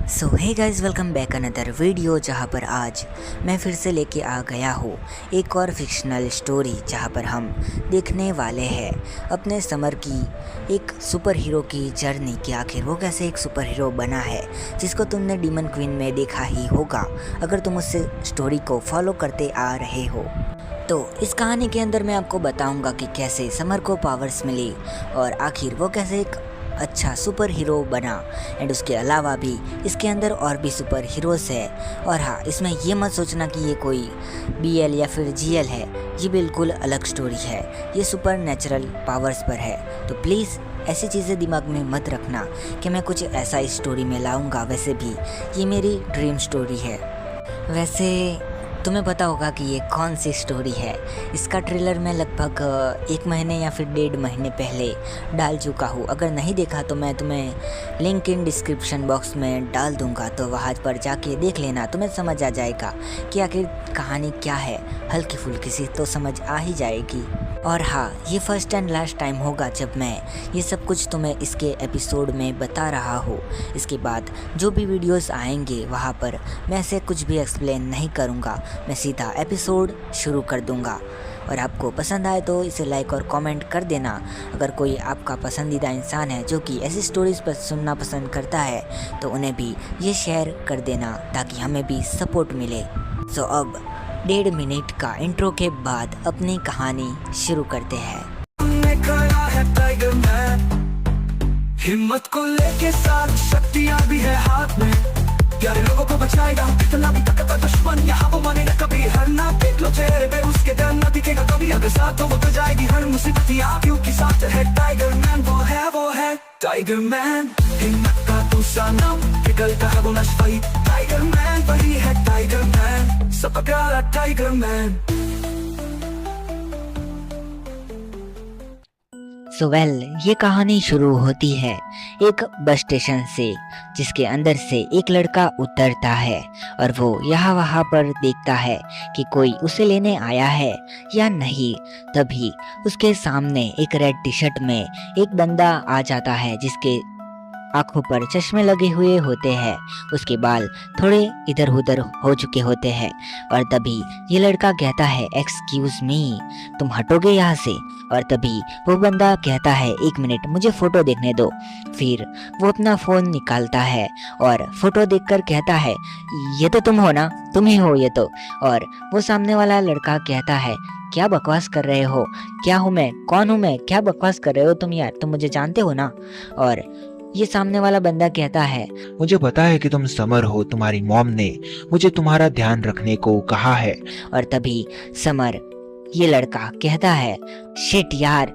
सो hey guys, welcome back another video जहाँ पर आज मैं फिर से लेके आ गया हूँ एक और फिक्शनल स्टोरी जहाँ पर हम देखने वाले हैं अपने समर की एक सुपर हीरो की जर्नी कि आखिर वो कैसे एक सुपर हीरो बना है, जिसको तुमने डीमन क्वीन में देखा ही होगा अगर तुम उससे स्टोरी को फॉलो करते आ रहे हो। तो इस कहानी के अंदर मैं आपको बताऊंगा कि कैसे समर को पावर्स मिली और आखिर वो कैसे एक अच्छा सुपर हीरो बना। एंड उसके अलावा भी इसके अंदर और भी सुपर हीरोज़ है। और हाँ, इसमें ये मत सोचना कि ये कोई BL या फिर GL है, ये बिल्कुल अलग स्टोरी है, ये सुपर नेचुरल पावर्स पर है। तो प्लीज़ ऐसी चीज़ें दिमाग में मत रखना कि मैं कुछ ऐसा इस स्टोरी में लाऊंगा। वैसे भी ये मेरी ड्रीम स्टोरी है। वैसे तुम्हें पता होगा कि ये कौन सी स्टोरी है। इसका ट्रेलर मैं लगभग 1 महीने या फिर 1.5 महीने पहले डाल चुका हूँ। अगर नहीं देखा तो मैं तुम्हें लिंक इन डिस्क्रिप्शन बॉक्स में डाल दूँगा, तो वहाँ पर जाके देख लेना, तुम्हें समझ आ जाएगा कि आखिर कहानी क्या है। हल्की फुल्की सी तो समझ आ ही जाएगी। और हाँ, ये फर्स्ट एंड लास्ट टाइम होगा जब मैं ये सब कुछ तुम्हें इसके एपिसोड में बता रहा हूँ। इसके बाद जो भी वीडियोस आएंगे वहाँ पर मैं ऐसे कुछ भी एक्सप्लेन नहीं करूँगा, मैं सीधा एपिसोड शुरू कर दूँगा। और आपको पसंद आए तो इसे लाइक और कमेंट कर देना। अगर कोई आपका पसंदीदा इंसान है जो कि ऐसी स्टोरीज़ पर सुनना पसंद करता है तो उन्हें भी ये शेयर कर देना ताकि हमें भी सपोर्ट मिले। सो अब 1.5 मिनट का इंट्रो के बाद अपनी कहानी शुरू करते हैं। हिम्मत को लेके साथ शक्तियां भी है हाथ में, प्यारे लोगों को बचाएगा कितना भी ताकत दुश्मन यहाँ वो मानेगा कभी। हर ना देख लो चेहरे पे उसके डर ना दिखेगा कभी। अगर साथ हो वो तो जाएगी हर मुसीबत यहाँ, क्योंकि साथ है टाइगर मैन। वो है टाइगर मैन, हिम्मत का दूसरा नाम, निकलता है वो नशा। टाइगर मैन वही है टाइगर मैन, सबका प्यारा टाइगर मैन। सो वेल, ये कहानी शुरू होती है एक बस स्टेशन से, जिसके अंदर से एक लड़का उतरता है और वो यहाँ वहाँ पर देखता है कि कोई उसे लेने आया है या नहीं। तभी उसके सामने एक रेड टी शर्ट में एक बंदा आ जाता है जिसके आंखों पर चश्मे लगे हुए होते हैं, उसके बाल थोड़े इधर उधर हो चुके होते हैं। और तभी ये लड़का कहता है, एक्सक्यूज मी, तुम हटोगे यहाँ से। और तभी वो बंदा कहता है, 1 मिनट मुझे फ़ोटो देखने दो। फिर वो अपना फ़ोन निकालता है और फ़ोटो देखकर कहता है, ये तो तुम हो ना, तुम ही हो ये तो। और वो सामने वाला लड़का कहता है, क्या बकवास कर रहे हो, क्या हूँ मैं, कौन हूँ मैं, क्या बकवास कर रहे हो तुम यार, तुम मुझे जानते हो ना। और ये सामने वाला बंदा कहता है, मुझे पता है कि तुम समर हो, तुम्हारी मॉम ने मुझे तुम्हारा ध्यान रखने को कहा है। और तभी समर, ये लड़का कहता है, शिट यार,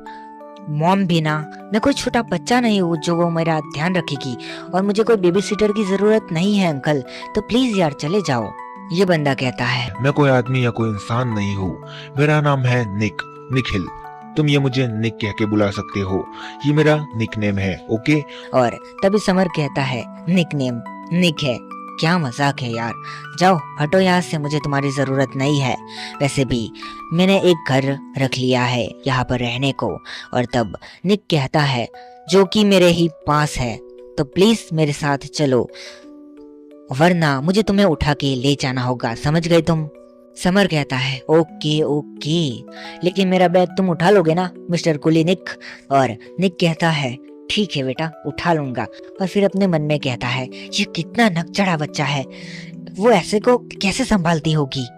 मॉम भी ना, मैं कोई छोटा बच्चा नहीं हूँ जो वो मेरा ध्यान रखेगी, और मुझे कोई बेबी सिटर की जरूरत नहीं है अंकल, तो प्लीज यार चले जाओ। ये बंदा कहता है, मैं कोई आदमी या कोई इंसान नहीं हूँ, मेरा नाम है निखिल, तुम ये मुझे निक कह के बुला सकते हो, ये मेरा निकनेम है, ओके। और तभी समर कहता है, निकनेम निक है, क्या मजाक है यार, जाओ हटो यहाँ से, मुझे तुम्हारी ज़रूरत नहीं है। वैसे भी मैंने एक घर रख लिया है यहाँ पर रहने को। और तब निक कहता है, जो कि मेरे ही पास है, तो प्लीज़ मेरे साथ चलो, वरना मुझे तुम्हें उठा के ले जाना होगा, समझ गए तुम। समर कहता है, ओके ओके, लेकिन मेरा बैग तुम उठा लोगे ना मिस्टर कुली निक। और निक कहता है, ठीक है बेटा, उठा लूंगा। और फिर अपने मन में कहता है, ये कितना नकचढ़ा बच्चा है, वो ऐसे को कैसे संभालती होगी।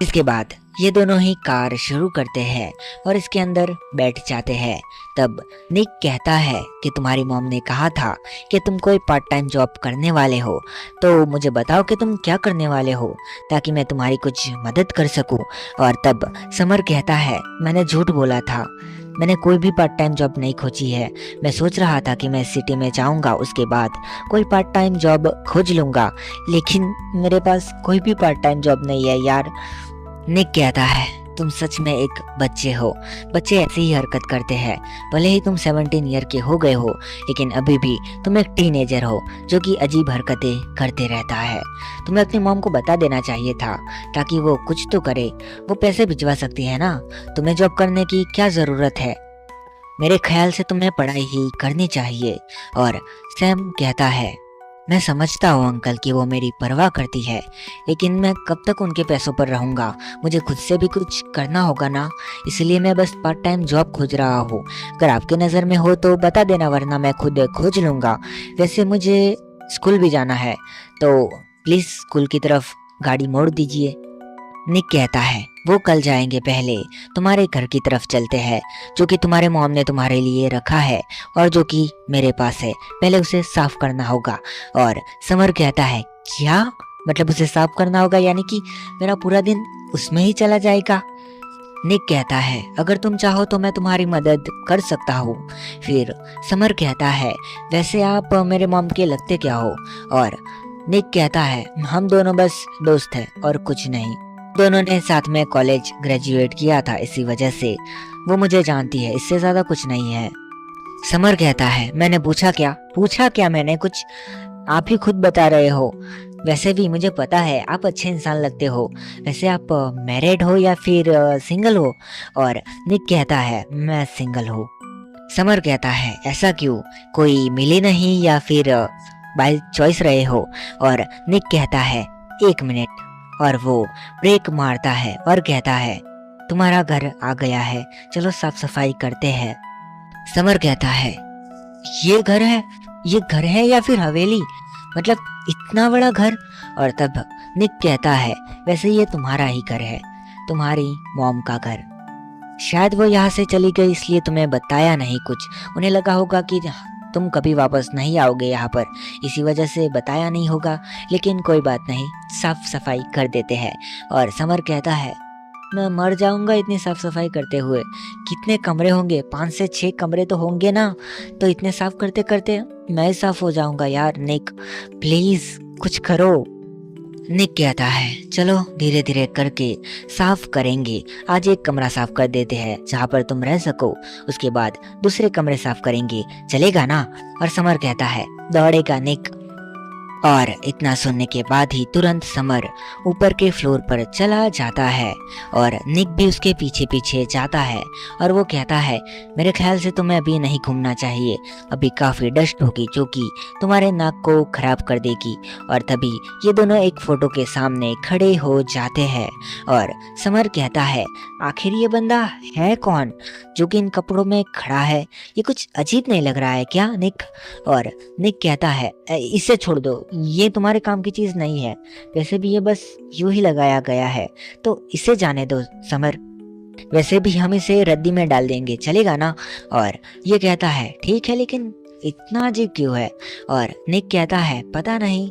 इसके बाद ये दोनों ही कार शुरू करते हैं और इसके अंदर बैठ जाते हैं। तब निक कहता है कि तुम्हारी मॉम ने कहा था कि तुम कोई पार्ट टाइम जॉब करने वाले हो, तो मुझे बताओ कि तुम क्या करने वाले हो ताकि मैं तुम्हारी कुछ मदद कर सकूं। और तब समर कहता है, मैंने झूठ बोला था, मैंने कोई भी पार्ट टाइम जॉब नहीं खोजी है, मैं सोच रहा था कि मैं सिटी में जाऊंगा, उसके बाद कोई पार्ट टाइम जॉब खोज लूंगा, लेकिन मेरे पास कोई भी पार्ट टाइम जॉब नहीं है यार। निक कहता है, तुम सच में एक बच्चे हो, बच्चे ऐसे ही हरकत करते हैं, भले ही तुम 17 ईयर के हो गए हो, लेकिन अभी भी तुम एक टीनेजर हो जो कि अजीब हरकतें करते रहता है। तुम्हें अपनी मॉम को बता देना चाहिए था ताकि वो कुछ तो करे, वो पैसे भिजवा सकती है ना, तुम्हें जॉब करने की क्या ज़रूरत है, मेरे ख्याल से तुम्हें पढ़ाई ही करनी चाहिए। और सैम कहता है, मैं समझता हूँ अंकल कि वो मेरी परवाह करती है, लेकिन मैं कब तक उनके पैसों पर रहूँगा। मुझे खुद से भी कुछ करना होगा ना, इसलिए मैं बस पार्ट टाइम जॉब खोज रहा हूँ। अगर आपके नज़र में हो तो बता देना, वरना मैं खुद खोज लूँगा। वैसे मुझे स्कूल भी जाना है, तो प्लीज़ स्कूल की तरफ गाड़ी मोड़ दीजिए। निक कहता है, वो कल जाएंगे, पहले तुम्हारे घर की तरफ चलते हैं, जो कि तुम्हारे मॉम ने तुम्हारे लिए रखा है और जो कि मेरे पास है। पहले उसे साफ करना होगा। और समर कहता है, क्या मतलब उसे साफ करना होगा, यानी कि मेरा पूरा दिन उसमें ही चला जाएगा। निक कहता है, अगर तुम चाहो तो मैं तुम्हारी मदद कर सकता हूँ। फिर समर कहता है, वैसे आप मेरे मॉम के लगते क्या हो? और निक कहता है, हम दोनों बस दोस्त हैं और कुछ नहीं। दोनों ने साथ में कॉलेज ग्रेजुएट किया था, इसी वजह से वो मुझे जानती है, इससे ज्यादा कुछ नहीं है। समर कहता है, मैंने पूछा क्या मैंने कुछ, आप ही खुद बता रहे हो। वैसे भी मुझे पता है आप अच्छे इंसान लगते हो। वैसे आप मैरिड हो या फिर सिंगल हो? और निक कहता है, मैं सिंगल हूँ। समर कहता है, ऐसा क्यों, कोई मिली नहीं या फिर बाय चॉइस रहे हो? और निक कहता है, 1 मिनट। और वो ब्रेक मारता है और कहता है, तुम्हारा घर आ गया है, चलो साफ सफाई करते हैं। समर कहता है, ये घर है या फिर हवेली, मतलब इतना बड़ा घर? और तब निक कहता है, वैसे ये तुम्हारा ही घर है, तुम्हारी मॉम का घर। शायद वो यहाँ से चली गई इसलिए तुम्हें बताया नहीं कुछ। उन्हें लगा होगा कि तुम कभी वापस नहीं आओगे यहाँ पर, इसी वजह से बताया नहीं होगा। लेकिन कोई बात नहीं, साफ सफाई कर देते हैं। और समर कहता है, मैं मर जाऊंगा इतनी साफ सफाई करते हुए। कितने कमरे होंगे? 5 से 6 कमरे तो होंगे ना, तो इतने साफ करते करते मैं साफ हो जाऊंगा। यार निक, प्लीज कुछ करो। निक कहता है, चलो धीरे धीरे करके साफ करेंगे। आज एक कमरा साफ कर देते हैं जहाँ पर तुम रह सको, उसके बाद दूसरे कमरे साफ करेंगे, चलेगा ना? और समर कहता है, दौड़ेगा निक। और इतना सुनने के बाद ही तुरंत समर ऊपर के फ्लोर पर चला जाता है और निक भी उसके पीछे पीछे जाता है। और वो कहता है, मेरे ख्याल से तुम्हें अभी नहीं घूमना चाहिए, अभी काफ़ी डस्ट होगी जो कि तुम्हारे नाक को खराब कर देगी। और तभी ये दोनों एक फोटो के सामने खड़े हो जाते हैं और समर कहता है, आखिर ये बंदा है कौन जो कि इन कपड़ों में खड़ा है? ये कुछ अजीब नहीं लग रहा है क्या निक? और निक कहता है, इसे छोड़ दो, ये तुम्हारे काम की चीज नहीं है, वैसे भी ये बस यूं ही लगाया गया है, तो इसे जाने दो समर। वैसे भी हम इसे रद्दी में डाल देंगे, चलेगा ना? और ये कहता है, ठीक है, लेकिन इतना अजीब क्यों है? और निक कहता है, पता नहीं,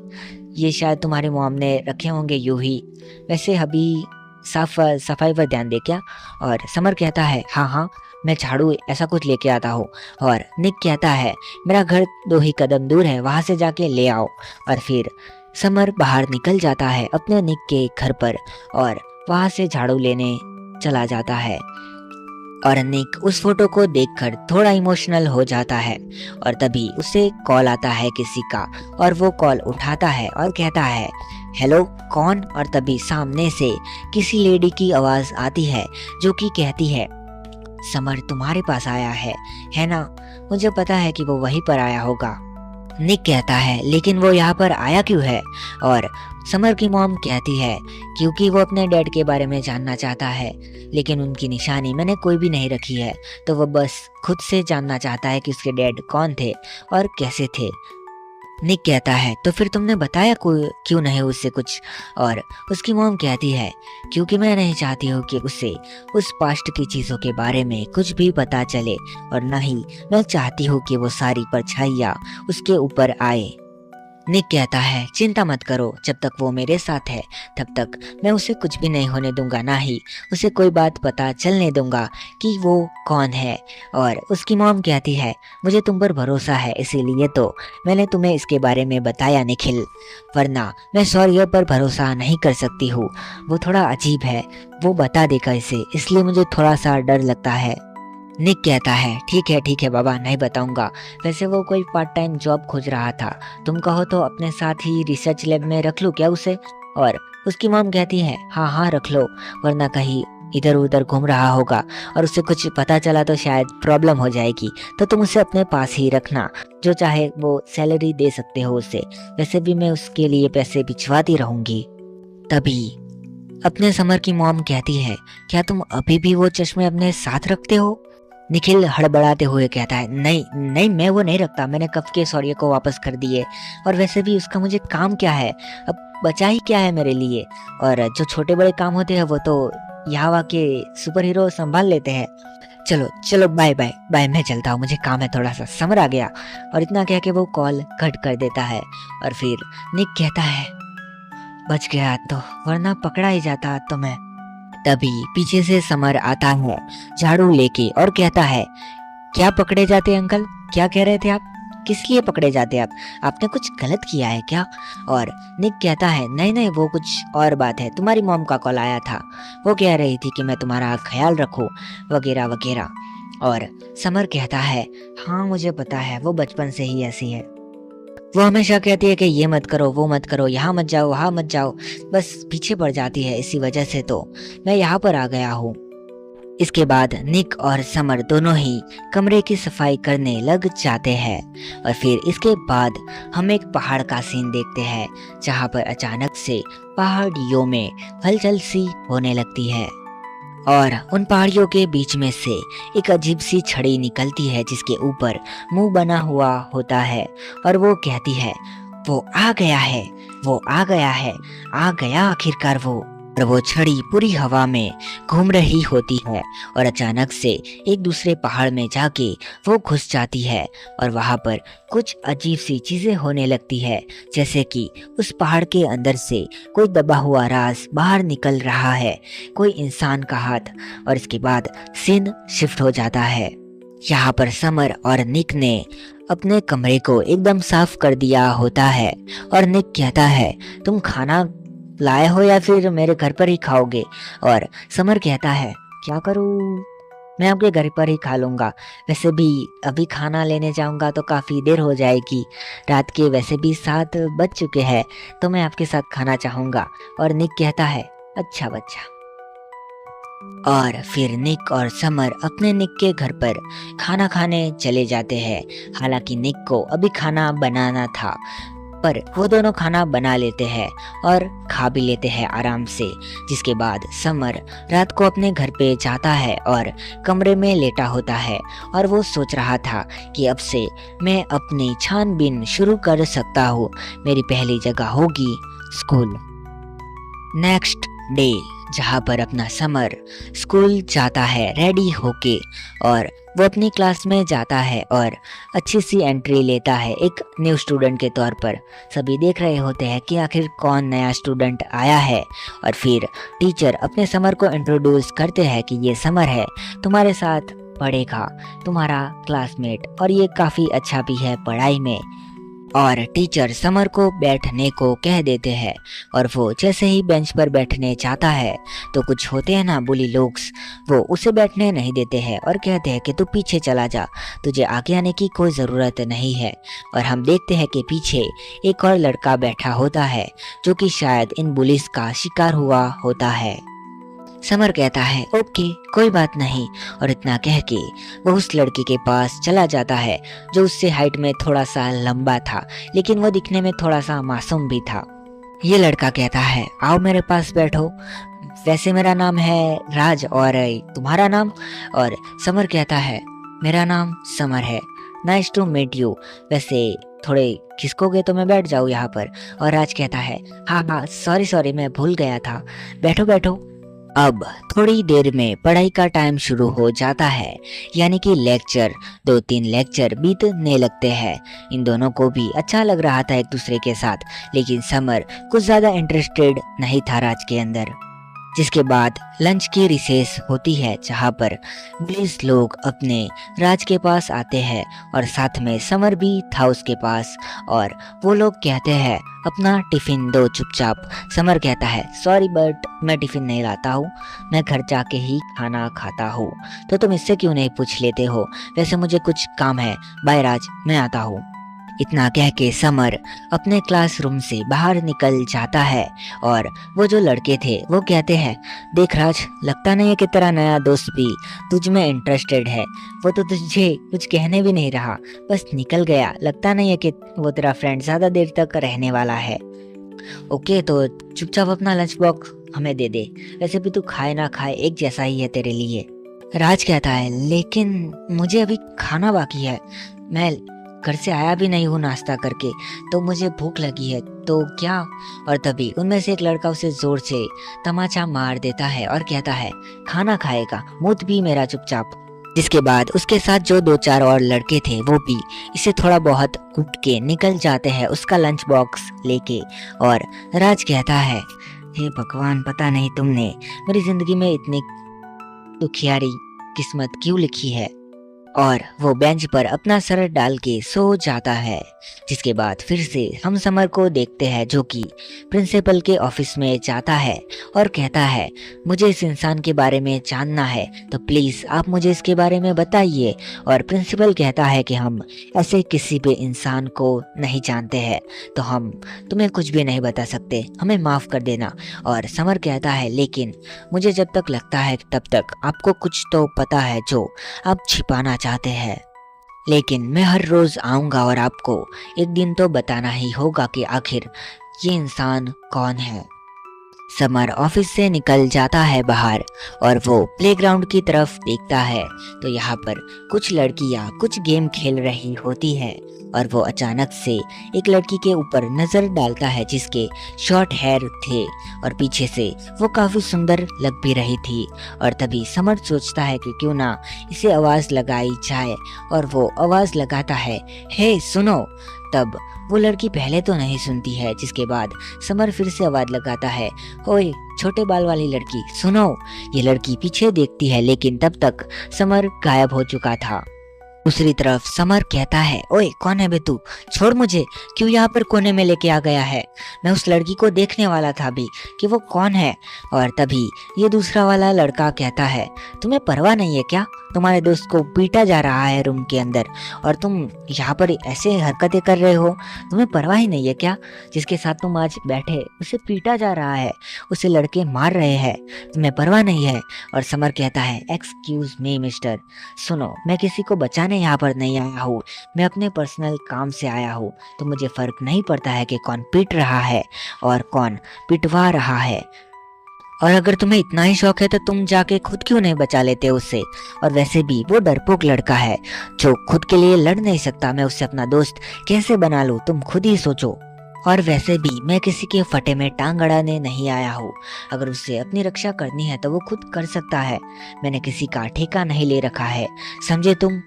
ये शायद तुम्हारे मॉम ने रखे होंगे यूं ही। वैसे अभी साफ सफाई पर ध्यान दे क्या? और समर कहता है, हाँ, मैं झाड़ू ऐसा कुछ लेके आता हूँ। और निक कहता है, मेरा घर 2 ही कदम दूर है, वहाँ से जाके ले आओ। और फिर समर बाहर निकल जाता है अपने निक के घर पर और वहाँ से झाड़ू लेने चला जाता है। और निक उस फोटो को देखकर थोड़ा इमोशनल हो जाता है। और तभी उसे कॉल आता है किसी का और वो कॉल उठाता है और कहता है, हेलो, कौन? और तभी सामने से किसी लेडी की आवाज़ आती है जो कि कहती है, समर तुम्हारे पास आया है ना? मुझे पता है कि वो वहीं पर आया होगा। निक कहता है, लेकिन वो यहाँ पर आया क्यों है? और समर की मॉम कहती है, क्योंकि वो अपने डैड के बारे में जानना चाहता है, लेकिन उनकी निशानी मैंने कोई भी नहीं रखी है, तो वो बस खुद से जानना चाहता है कि उसके डैड कौन थे और कैसे थे। निक कहता है, तो फिर तुमने बताया क्यों नहीं उससे कुछ? और उसकी मॉम कहती है, क्योंकि मैं नहीं चाहती हूँ कि उसे उस पास्ट की चीज़ों के बारे में कुछ भी पता चले, और न ही मैं चाहती हूँ कि वो सारी परछाइयाँ उसके ऊपर आए। निक कहता है, चिंता मत करो, जब तक वो मेरे साथ है तब तक मैं उसे कुछ भी नहीं होने दूंगा, ना ही उसे कोई बात पता चलने दूंगा कि वो कौन है। और उसकी मॉम कहती है, मुझे तुम पर भरोसा है, इसीलिए तो मैंने तुम्हें इसके बारे में बताया निखिल, वरना मैं सौर्य पर भरोसा नहीं कर सकती हूँ। वो थोड़ा अजीब है, वो बता देगा इसे, इसलिए मुझे थोड़ा सा डर लगता है। निक कहता है, ठीक है बाबा, नहीं बताऊंगा। वैसे वो कोई पार्ट टाइम जॉब खोज रहा था, तुम कहो तो अपने साथ ही रिसर्च लैब में रख लूँ क्या उसे? और उसकी मॉम कहती है, हाँ रख लो, वरना कहीं इधर उधर घूम रहा होगा और उसे कुछ पता चला तो शायद प्रॉब्लम हो जाएगी, तो तुम उसे अपने पास ही रखना, जो चाहे वो सैलरी दे सकते हो उसे, वैसे भी मैं उसके लिए पैसे भिजवाती रहूंगी। तभी अपने समर की मॉम कहती है, क्या तुम अभी भी वो चश्मे अपने साथ रखते हो? निखिल हड़बड़ाते हुए कहता है, नहीं नहीं, मैं वो नहीं रखता, मैंने कब के सॉरी को वापस कर दिए, और वैसे भी उसका मुझे काम क्या है, अब बचा ही क्या है मेरे लिए, और जो छोटे बड़े काम होते हैं वो तो यहाँ के सुपर हीरो संभाल लेते हैं। चलो चलो, बाय बाय बाय, मैं चलता हूँ, मुझे काम है थोड़ा सा, समर आ गया। और इतना कह के वो कॉल कट कर देता है। और फिर निक कहता है, बच गया तो, वरना पकड़ा ही जाता तो मैं। तभी पीछे से समर आता है झाड़ू लेके और कहता है, क्या पकड़े जाते अंकल, क्या कह रहे थे आप, किस लिए पकड़े जाते आप, आपने कुछ गलत किया है क्या? और निक कहता है, नहीं नहीं, वो कुछ और बात है, तुम्हारी मॉम का कॉल आया था, वो कह रही थी कि मैं तुम्हारा ख्याल रखूं वगैरह वगैरह। और समर कहता है, हाँ मुझे पता है, वो बचपन से ही ऐसी है, वो हमेशा कहती है कि ये मत करो, वो मत करो, यहाँ मत जाओ, वहाँ मत जाओ, बस पीछे पड़ जाती है, इसी वजह से तो मैं यहाँ पर आ गया हूँ। इसके बाद निक और समर दोनों ही कमरे की सफाई करने लग जाते हैं। और फिर इसके बाद हम एक पहाड़ का सीन देखते हैं, जहाँ पर अचानक से पहाड़ियों में हलचल सी होने लगती है और उन पहाड़ियों के बीच में से एक अजीब सी छड़ी निकलती है, जिसके ऊपर मुंह बना हुआ होता है। और वो कहती है, वो आ गया है, वो आ गया है, आ गया आखिरकार वो। और वो छड़ी पूरी हवा में घूम रही होती है और अचानक से एक दूसरे पहाड़ में जाके वो घुस जाती है। और वहां पर कुछ अजीब सी चीजें होने लगती है, जैसे कि उस पहाड़ के अंदर से कोई दबा हुआ राज बाहर निकल रहा है, कोई इंसान का हाथ। और इसके बाद सीन शिफ्ट हो जाता है। यहाँ पर समर और निक ने अपने कमरे को एकदम साफ कर दिया होता है। और निक कहता है, तुम खाना लाए हो या फिर मेरे घर पर ही खाओगे? और समर कहता है, क्या करूं, मैं आपके घर पर ही खा लूंगा, वैसे भी अभी खाना लेने जाऊंगा तो काफ़ी देर हो जाएगी, रात के वैसे भी 7 बज चुके हैं, तो मैं आपके साथ खाना चाहूँगा। और निक कहता है, अच्छा बच्चा। और फिर निक और समर अपने निक के घर पर खाना खाने चले जाते हैं। हालांकि निक को अभी खाना बनाना था, पर वो दोनों खाना बना लेते हैं और खा भी लेते हैं आराम से। जिसके बाद समर रात को अपने घर पे जाता है और कमरे में लेटा होता है और वो सोच रहा था कि अब से मैं अपनी छानबीन शुरू कर सकता हूँ, मेरी पहली जगह होगी स्कूल। नेक्स्ट डे, जहाँ पर अपना समर स्कूल जाता है रेडी होके, और वो अपनी क्लास में जाता है और अच्छी सी एंट्री लेता है एक न्यू स्टूडेंट के तौर पर। सभी देख रहे होते हैं कि आखिर कौन नया स्टूडेंट आया है। और फिर टीचर अपने समर को इंट्रोड्यूस करते हैं कि ये समर है, तुम्हारे साथ पढ़ेगा, तुम्हारा क्लासमेट, और ये काफ़ी अच्छा भी है पढ़ाई में। और टीचर समर को बैठने को कह देते हैं और वो जैसे ही बेंच पर बैठने जाता है तो कुछ होते हैं ना बुली लोग्स, वो उसे बैठने नहीं देते हैं और कहते हैं कि तू पीछे चला जा, तुझे आगे आने की कोई ज़रूरत नहीं है। और हम देखते हैं कि पीछे एक और लड़का बैठा होता है जो कि शायद इन बुलिस का शिकार हुआ होता है। समर कहता है, ओके कोई बात नहीं, और इतना कह के वो उस लड़के के पास चला जाता है जो उससे हाइट में थोड़ा सा लंबा था, लेकिन वो दिखने में थोड़ा सा मासूम भी था। ये लड़का कहता है, आओ मेरे पास बैठो, वैसे मेरा नाम है राज, और तुम्हारा नाम? और समर कहता है, मेरा नाम समर है, नाइस टू मीट यू, वैसे थोड़े खिसकोगे तो मैं बैठ जाऊँ यहाँ पर। और राज कहता है, हाँ हाँ सॉरी मैं भूल गया था, बैठो बैठो। अब थोड़ी देर में पढ़ाई का टाइम शुरू हो जाता है, यानी कि लेक्चर, 2-3 लेक्चर बीतने लगते हैं। इन दोनों को भी अच्छा लग रहा था एक दूसरे के साथ, लेकिन समर कुछ ज़्यादा इंटरेस्टेड नहीं था राज के अंदर। जिसके बाद लंच की रिसेस होती है, जहाँ पर 20 लोग अपने राज के पास आते हैं और साथ में समर भी था उसके पास। और वो लोग कहते हैं, अपना टिफ़िन दो चुपचाप। समर कहता है, सॉरी बट मैं टिफ़िन नहीं लाता हूँ, मैं घर जाके ही खाना खाता हूँ, तो तुम इससे क्यों नहीं पूछ लेते हो, वैसे मुझे कुछ काम है, बाय राज मैं आता हूँ। इतना कह के समर अपने क्लासरूम से बाहर निकल जाता है और वो जो लड़के थे वो कहते हैं, देख राज, लगता नहीं है कि तेरा नया दोस्त भी तुझ में इंटरेस्टेड है। वो तो तुझे कुछ कहने भी नहीं रहा, बस निकल गया। लगता नहीं है कि वो तेरा फ्रेंड ज़्यादा देर तक रहने वाला है। ओके, तो चुपचाप अपना लंच बॉक्स हमें दे दे। वैसे भी तू खाए ना खाए एक जैसा ही है तेरे लिए। राज कहता है, लेकिन मुझे अभी खाना बाकी है। मैं घर से आया भी नहीं हूँ नाश्ता करके, तो मुझे भूख लगी है, तो क्या। और तभी उनमें से एक लड़का उसे जोर से तमाचा मार देता है और कहता है, खाना खाएगा, मुँह भी मेरा चुपचाप। जिसके बाद उसके साथ जो 2-4 और लड़के थे वो भी इसे थोड़ा बहुत कूट के निकल जाते हैं उसका लंच बॉक्स लेके। और राज कहता है, हे भगवान, पता नहीं तुमने मेरी जिंदगी में इतनी दुखियारी किस्मत क्यों लिखी है। और वो बेंच पर अपना सर डाल के सो जाता है। जिसके बाद फिर से हम समर को देखते हैं जो कि प्रिंसिपल के ऑफिस में जाता है और कहता है, मुझे इस इंसान के बारे में जानना है, तो प्लीज़ आप मुझे इसके बारे में बताइए। और प्रिंसिपल कहता है कि हम ऐसे किसी भी इंसान को नहीं जानते हैं, तो हम तुम्हें कुछ भी नहीं बता सकते, हमें माफ़ कर देना। और समर कहता है, लेकिन मुझे जब तक लगता है तब तक आपको कुछ तो पता है जो आप छिपाना चाहते हैं। लेकिन मैं हर रोज आऊंगा और आपको एक दिन तो बताना ही होगा कि आखिर ये इंसान कौन है। समर ऑफिस से निकल जाता है बाहर और वो प्लेग्राउंड की तरफ देखता है, तो यहाँ पर कुछ लड़कियाँ कुछ गेम खेल रही होती है और वो अचानक से एक लड़की के ऊपर नज़र डालता है जिसके शॉर्ट हेयर थे और पीछे से वो काफ़ी सुंदर लग भी रही थी। और तभी समर सोचता है कि क्यों ना इसे आवाज़ लगाई जाए और वो आवाज़ लगाता है, हे सुनो। तब वो लड़की पहले तो नहीं सुनती है, जिसके बाद समर फिर से आवाज़ लगाता है, ओए छोटे बाल वाली लड़की सुनो। ये लड़की पीछे देखती है लेकिन तब तक समर गायब हो चुका था। दूसरी तरफ समर कहता है, ओए कौन है बे तू, छोड़ मुझे, क्यों यहाँ पर कोने में लेके आ गया है। मैं उस लड़की को देखने वाला था अभी कि वो कौन है। और तभी ये दूसरा वाला लड़का कहता है, तुम्हें परवाह नहीं है क्या, तुम्हारे दोस्त को पीटा जा रहा है रूम के अंदर और तुम यहाँ पर ऐसे हरकतें कर रहे हो, तुम्हें परवाह ही नहीं है क्या, जिसके साथ तुम आज बैठे उसे पीटा जा रहा है, उसे लड़के मार रहे हैं, तुम्हें परवाह नहीं है। और समर कहता है, एक्सक्यूज मी मिस्टर, सुनो, मैं किसी को बचाने यहाँ पर नहीं आया हूँ, मैं अपने पर्सनल काम से आया हूँ, तो मुझे फर्क नहीं पड़ता है कि कौन पीट रहा है और कौन पिटवा रहा है। और अगर तुम्हें इतना ही शौक है तो तुम जाके खुद क्यों नहीं बचा लेते उससे। और वैसे भी वो डरपोक लड़का है जो खुद के लिए लड़ नहीं सकता, मैं उससे अपना दोस्त कैसे बना लूँ, तुम खुद ही सोचो। और वैसे भी मैं किसी के फटे में टांग अड़ाने नहीं आया हूँ, अगर उससे अपनी रक्षा करनी है तो वो खुद कर सकता है, मैंने किसी का ठेका नहीं ले रखा है, समझे तुम।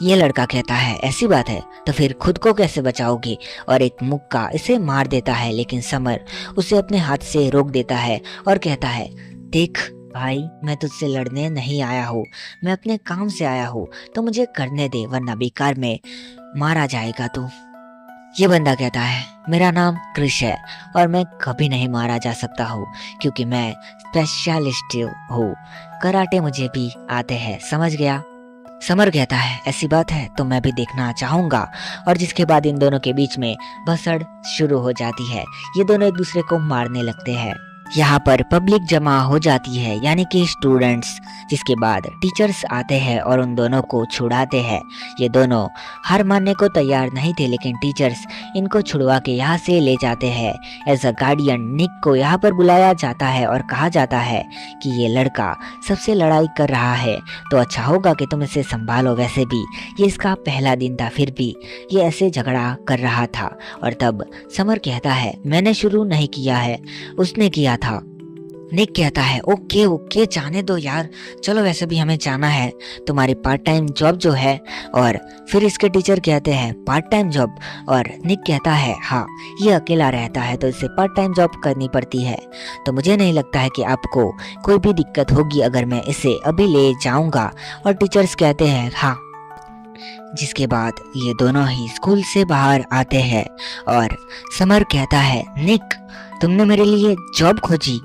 ये लड़का कहता है, ऐसी बात है तो फिर खुद को कैसे बचाओगे, और एक मुक्का इसे मार देता है। लेकिन समर उसे अपने हाथ से रोक देता है और कहता है, देख भाई, मैं तुझसे लड़ने नहीं आया हूँ, मैं अपने काम से आया हूँ, तो मुझे करने दे, वरना बेकार में मारा जाएगा तू। ये बंदा कहता है, मेरा नाम क्रिश है और मैं कभी नहीं मारा जा सकता हूँ क्योंकि मैं स्पेशलिस्ट हूँ, कराटे मुझे भी आते हैं, समझ गया। समर कहता है, ऐसी बात है तो मैं भी देखना चाहूंगा। और जिसके बाद इन दोनों के बीच में भसड़ शुरू हो जाती है, ये दोनों एक दूसरे को मारने लगते हैं। यहाँ पर पब्लिक जमा हो जाती है, यानी कि स्टूडेंट्स, जिसके बाद टीचर्स आते हैं और उन दोनों को छुड़ाते हैं। ये दोनों हार मानने को तैयार नहीं थे, लेकिन टीचर्स इनको छुड़वा के यहाँ से ले जाते हैं। एज अ गार्डियन निक को यहाँ पर बुलाया जाता है और कहा जाता है कि ये लड़का सबसे लड़ाई कर रहा है, तो अच्छा होगा कि तुम इसे संभालो। वैसे भी ये इसका पहला दिन था, फिर भी ये ऐसे झगड़ा कर रहा था। और तब समर कहता है, मैंने शुरू नहीं किया है, उसने किया था। निक कहता है, ओके ओके जाने दो यार, चलो वैसे भी हमें जाना है, तुम्हारी पार्ट टाइम जॉब जो है। और फिर इसके टीचर कहते हैं, पार्ट टाइम जॉब। और निक कहता है, हाँ, ये अकेला रहता है तो इसे पार्ट टाइम जॉब करनी पड़ती है, तो मुझे नहीं लगता है कि आपको कोई भी दिक्कत होगी अगर मैं इसे अभी ले जाऊंगा। और टीचर्स कहते हैं, हाँ। जिसके बाद ये दोनों ही स्कूल से बाहर आते हैं और समर कहता है, निक तुमने मेरे लिए जॉब खोजी,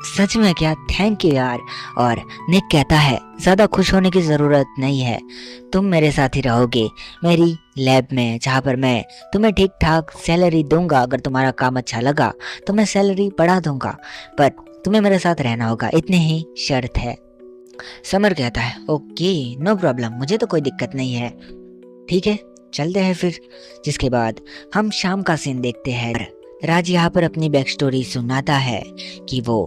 सच में क्या? थैंक यू यार। और निक कहता है ज़्यादा खुश होने की ज़रूरत नहीं है, तुम मेरे साथ ही रहोगे मेरी लैब में, जहाँ पर मैं तुम्हें ठीक ठाक सैलरी दूंगा। अगर तुम्हारा काम अच्छा लगा तो मैं सैलरी बढ़ा दूंगा, पर तुम्हें मेरे साथ रहना होगा, इतनी ही शर्त है। समर कहता है ओके नो प्रॉब्लम, मुझे तो कोई दिक्कत नहीं है, ठीक है चलते हैं फिर। जिसके बाद हम शाम का सीन देखते हैं। राज यहाँ पर अपनी बैक स्टोरी सुनाता है कि वो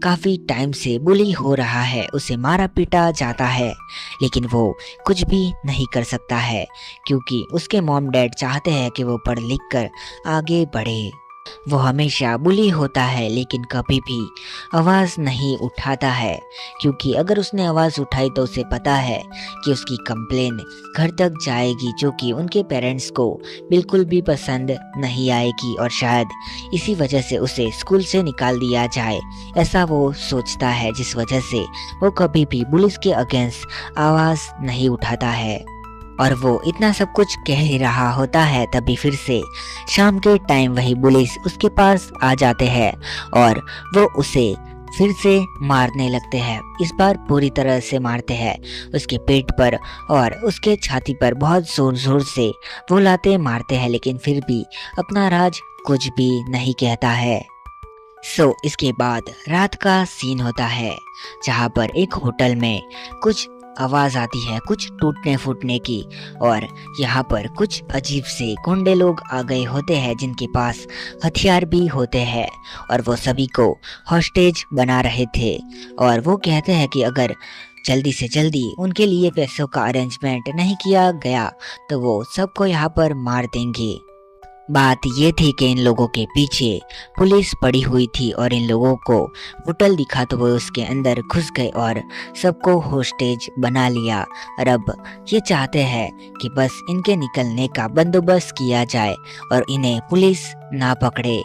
काफ़ी टाइम से बुली हो रहा है, उसे मारा पीटा जाता है, लेकिन वो कुछ भी नहीं कर सकता है क्योंकि उसके मॉम डैड चाहते हैं कि वो पढ़ लिख कर आगे बढ़े। वो हमेशा बुली होता है लेकिन कभी भी आवाज़ नहीं उठाता है, क्योंकि अगर उसने आवाज़ उठाई तो उसे पता है कि उसकी कंप्लेन घर तक जाएगी, जो कि उनके पेरेंट्स को बिल्कुल भी पसंद नहीं आएगी और शायद इसी वजह से उसे स्कूल से निकाल दिया जाए, ऐसा वो सोचता है, जिस वजह से वो कभी भी पुलिस के अगेंस्ट आवाज़ नहीं उठाता है। और वो इतना सब कुछ कह ही रहा होता है, तभी फिर से शाम के टाइम वही पुलिस उसके पास आ जाते हैं और वो उसे फिर से मारने लगते हैं। इस बार पूरी तरह से मारते हैं, उसके पेट पर और उसके छाती पर बहुत जोर जोर से वो लाते मारते हैं, लेकिन फिर भी अपना राज कुछ भी नहीं कहता है। इसके बाद रात का सीन होता है, जहाँ पर एक होटल में कुछ आवाज़ आती है, कुछ टूटने फूटने की, और यहाँ पर कुछ अजीब से गुंडे लोग आ गए होते हैं जिनके पास हथियार भी होते हैं, और वो सभी को हॉस्टेज बना रहे थे। और वो कहते हैं कि अगर जल्दी से जल्दी उनके लिए पैसों का अरेंजमेंट नहीं किया गया तो वो सबको यहाँ पर मार देंगे। बात ये थी कि इन लोगों के पीछे पुलिस पड़ी हुई थी और इन लोगों को होटल दिखा तो वो उसके अंदर घुस गए और सबको होस्टेज बना लिया। और अब ये चाहते हैं कि बस इनके निकलने का बंदोबस्त किया जाए और इन्हें पुलिस ना पकड़े।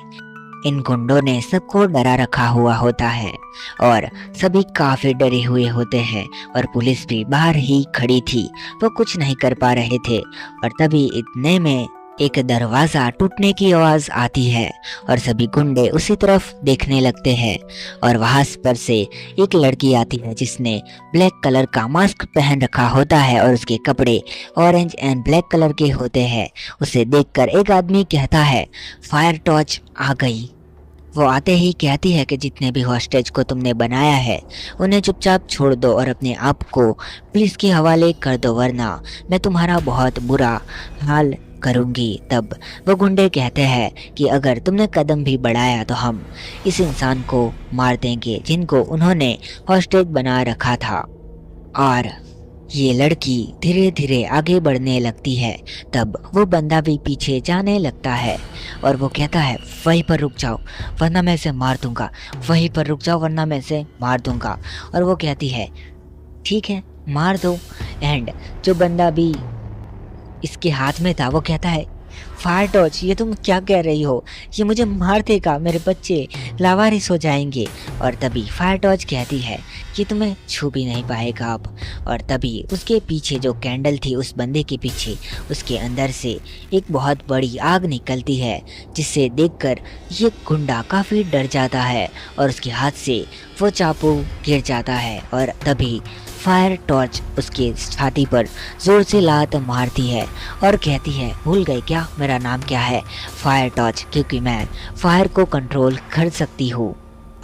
इन गुंडों ने सबको डरा रखा हुआ होता है और सभी काफ़ी डरे हुए होते हैं और पुलिस भी बाहर ही खड़ी थी, वो कुछ नहीं कर पा रहे थे। और तभी इतने में एक दरवाज़ा टूटने की आवाज़ आती है और सभी गुंडे उसी तरफ देखने लगते हैं और वहाँ पर से एक लड़की आती है जिसने ब्लैक कलर का मास्क पहन रखा होता है और उसके कपड़े ऑरेंज एंड ब्लैक कलर के होते हैं। उसे देखकर एक आदमी कहता है फायर टॉर्च आ गई। वो आते ही कहती है कि जितने भी हॉस्टेज को तुमने बनाया है उन्हें चुपचाप छोड़ दो और अपने आप को पुलिस के हवाले कर दो, वरना मैं तुम्हारा बहुत बुरा हाल करूंगी। तब वो गुंडे कहते हैं कि अगर तुमने कदम भी बढ़ाया तो हम इस इंसान को मार देंगे जिनको उन्होंने हॉस्टेज बना रखा था। और ये लड़की धीरे धीरे आगे बढ़ने लगती है। तब वो बंदा भी पीछे जाने लगता है और वो कहता है वहीं पर रुक जाओ वरना मैं इसे मार दूंगा, वहीं पर रुक जाओ वरना मैं इसे मार दूंगा। और वो कहती है ठीक है मार दो। एंड जो बंदा भी इसके हाथ में था वो कहता है फायर टॉर्च, ये तुम क्या कह रही हो, ये मुझे मार देगा, मेरे बच्चे लावारिस हो जाएंगे। और तभी फायर टॉर्च कहती है कि तुम्हें छू भी नहीं पाएगा अब। और तभी उसके पीछे जो कैंडल थी उस बंदे के पीछे, उसके अंदर से एक बहुत बड़ी आग निकलती है, जिससे देखकर ये गुंडा काफ़ी डर जाता है और उसके हाथ से वो चाकू गिर जाता है। और तभी फायर टॉर्च उसके छाती पर जोर से लात मारती है और कहती है भूल गए क्या मेरा नाम क्या है, फायर टॉर्च, क्योंकि मैं फायर को कंट्रोल कर सकती हूँ।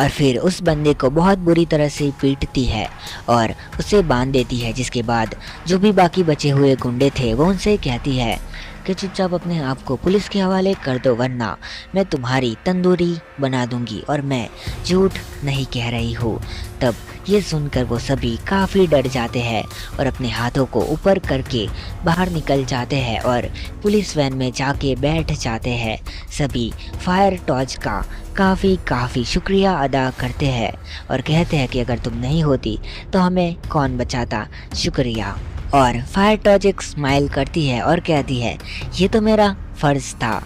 और फिर उस बंदे को बहुत बुरी तरह से पीटती है और उसे बांध देती है। जिसके बाद जो भी बाकी बचे हुए गुंडे थे वो उनसे कहती है कि चुपचाप अपने आप को पुलिस के हवाले कर दो वरना मैं तुम्हारी तंदूरी बना दूंगी, और मैं झूठ नहीं कह रही हूँ। तब ये सुनकर वो सभी काफ़ी डर जाते हैं और अपने हाथों को ऊपर करके बाहर निकल जाते हैं और पुलिस वैन में जाके बैठ जाते हैं। सभी फायर टॉर्च का काफ़ी शुक्रिया अदा करते हैं और कहते हैं कि अगर तुम नहीं होती तो हमें कौन बचाता, शुक्रिया। और फायर टॉर्च एक स्माइल करती है और कहती है ये तो मेरा फ़र्ज़ था,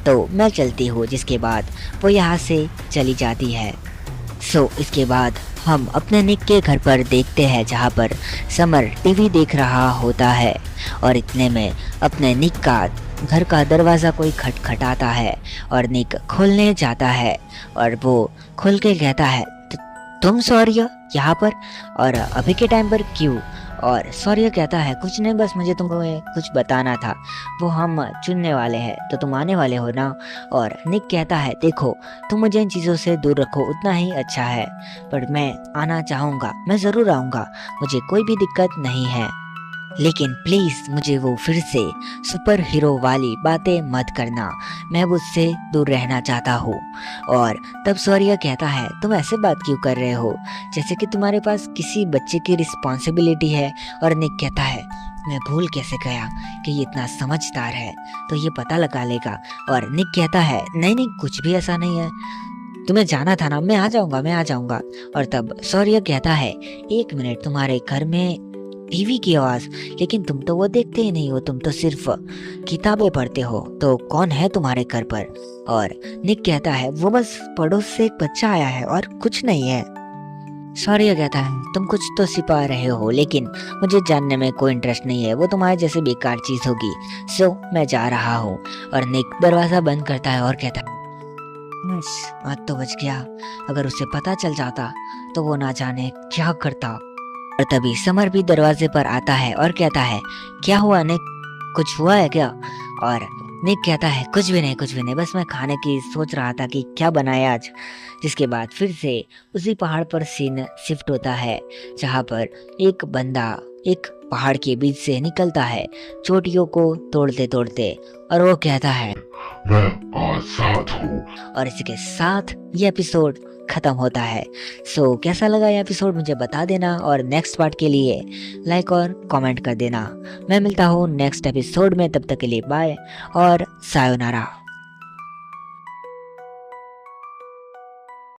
तो मैं चलती हूँ। जिसके बाद वो यहाँ से चली जाती है। इसके बाद हम अपने निक के घर पर देखते हैं, जहाँ पर समर टीवी देख रहा होता है और इतने में अपने निक का घर का दरवाज़ा कोई खटखटाता है और निक खोलने जाता है और वो खोल के कहता है तुम सौर्य यहाँ पर, और अभी के टाइम पर क्यों? और सौर्य कहता है कुछ नहीं, बस मुझे तुमको कुछ बताना था, वो हम चुनने वाले हैं तो तुम आने वाले हो ना? और निक कहता है देखो, तुम मुझे इन चीज़ों से दूर रखो उतना ही अच्छा है, पर मैं आना चाहूँगा, मैं ज़रूर आऊँगा, मुझे कोई भी दिक्कत नहीं है, लेकिन प्लीज़ मुझे वो फिर से सुपर हीरो वाली बातें मत करना, मैं उससे दूर रहना चाहता हूँ। और तब सौर्य कहता है तुम ऐसे बात क्यों कर रहे हो, जैसे कि तुम्हारे पास किसी बच्चे की रिस्पॉन्सिबिलिटी है। और निक कहता है मैं भूल कैसे गया कि ये इतना समझदार है, तो ये पता लगा लेगा। और निक कहता है नहीं नहीं, कुछ भी ऐसा नहीं है, तुम्हें जाना था ना, मैं आ जाऊंगा, मैं आ जाऊंगा। और तब सौर्य कहता है एक मिनट, तुम्हारे घर में टीवी की आवाज़, लेकिन तुम तो वो देखते ही नहीं हो, तुम तो सिर्फ किताबें पढ़ते हो, तो कौन है तुम्हारे घर पर? और निक कहता है वो बस पड़ोस से एक बच्चा आया है और कुछ नहीं है। सौर्य कहता है तुम कुछ तो छिपा रहे हो, लेकिन मुझे जानने में कोई इंटरेस्ट नहीं है, वो तुम्हारे जैसे बेकार चीज़ होगी, सो मैं जा रहा हूँ। और निक दरवाज़ा बंद करता है और कहता है आज तो बच गया, अगर उसे पता चल जाता तो वो ना जाने क्या करता। और तभी समर भी दरवाजे पर आता है और कहता है क्या हुआ निक, कुछ हुआ है क्या? और निक कहता है कुछ भी नहीं, कुछ भी नहीं, बस मैं खाने की सोच रहा था कि क्या बनाया आज। जिसके बाद फिर से उसी पहाड़ पर सीन शिफ्ट होता है, जहाँ पर एक बंदा एक पहाड़ के बीच से निकलता है चोटियों को तोड़ते तोड़ते, और वो कहता है मैं आजाद हूँ। और इसी के साथ ये एपिसोड खत्म होता है। सो कैसा लगा ये एपिसोड मुझे बता देना, और नेक्स्ट पार्ट के लिए लाइक और कमेंट कर देना। मैं मिलता हूँ नेक्स्ट एपिसोड में, तब तक के लिए बाय और सायोनारा।